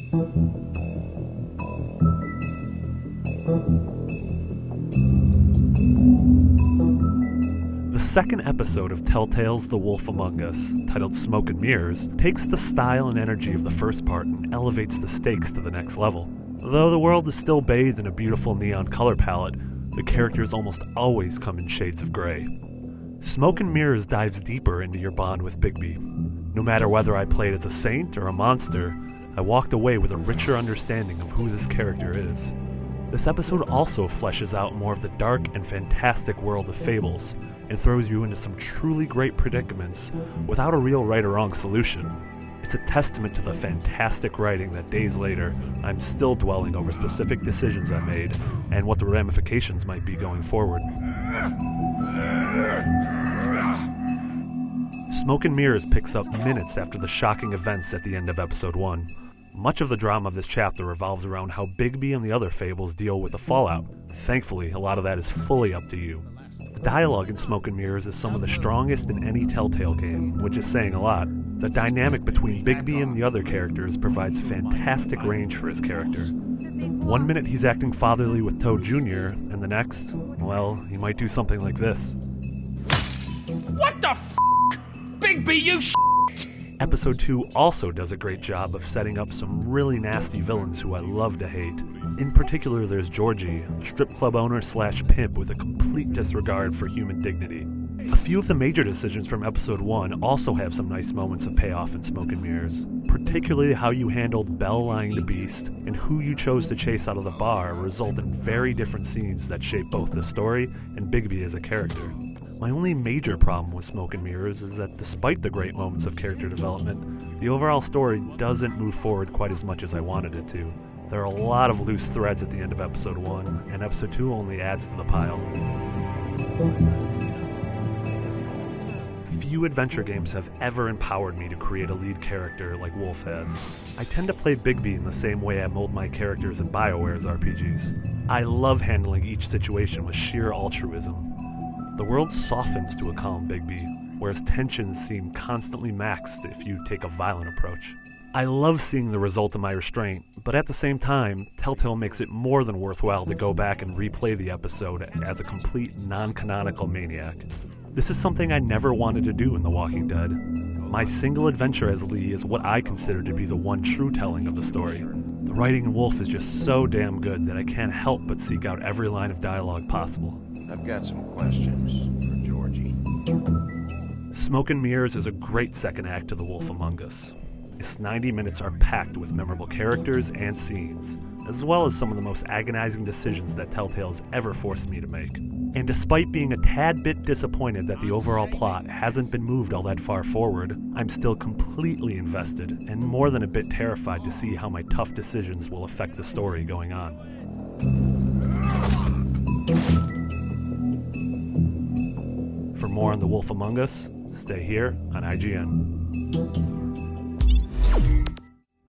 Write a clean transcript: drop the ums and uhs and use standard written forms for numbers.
The second episode of Telltale's The Wolf Among Us, titled Smoke and Mirrors, takes the style and energy of the first part and elevates the stakes to the next level. Though the world is still bathed in a beautiful neon color palette, the characters almost always come in shades of gray. Smoke and Mirrors dives deeper into your bond with Bigby. No matter whether I played as a saint or a monster, I walked away with a richer understanding of who this character is. This episode also fleshes out more of the dark and fantastic world of Fables, and throws you into some truly great predicaments without a real right or wrong solution. It's a testament to the fantastic writing that days later, I'm still dwelling over specific decisions I made and what the ramifications might be going forward. Smoke and Mirrors picks up minutes after the shocking events at the end of episode 1. Much of the drama of this chapter revolves around how Bigby and the other Fables deal with the fallout. Thankfully, a lot of that is fully up to you. The dialogue in Smoke and Mirrors is some of the strongest in any Telltale game, which is saying a lot. The dynamic between Bigby and the other characters provides fantastic range for his character. One minute he's acting fatherly with Toad Jr., and the next, well, he might do something like this. What the f***? Bigby, you Episode 2 also does a great job of setting up some really nasty villains who I love to hate. In particular, there's Georgie, a strip club owner / pimp with a complete disregard for human dignity. A few of the major decisions from episode 1 also have some nice moments of payoff in Smoke and Mirrors, particularly how you handled Belle lying to Beast and who you chose to chase out of the bar result in very different scenes that shape both the story and Bigby as a character. My only major problem with Smoke and Mirrors is that despite the great moments of character development, the overall story doesn't move forward quite as much as I wanted it to. There are a lot of loose threads at the end of episode 1, and episode 2 only adds to the pile. Few adventure games have ever empowered me to create a lead character like Wolf has. I tend to play Bigby in the same way I mold my characters in BioWare's RPGs. I love handling each situation with sheer altruism. The world softens to a calm Bigby, whereas tensions seem constantly maxed if you take a violent approach. I love seeing the result of my restraint, but at the same time, Telltale makes it more than worthwhile to go back and replay the episode as a complete non-canonical maniac. This is something I never wanted to do in The Walking Dead. My single adventure as Lee is what I consider to be the one true telling of the story. The writing in Wolf is just so damn good that I can't help but seek out every line of dialogue possible. I've got some questions for Georgie. Smoke and Mirrors is a great second act to The Wolf Among Us. Its 90 minutes are packed with memorable characters and scenes, as well as some of the most agonizing decisions that Telltale's ever forced me to make. And despite being a tad bit disappointed that the overall plot hasn't been moved all that far forward, I'm still completely invested and more than a bit terrified to see how my tough decisions will affect the story going on. For more on The Wolf Among Us, stay here on IGN.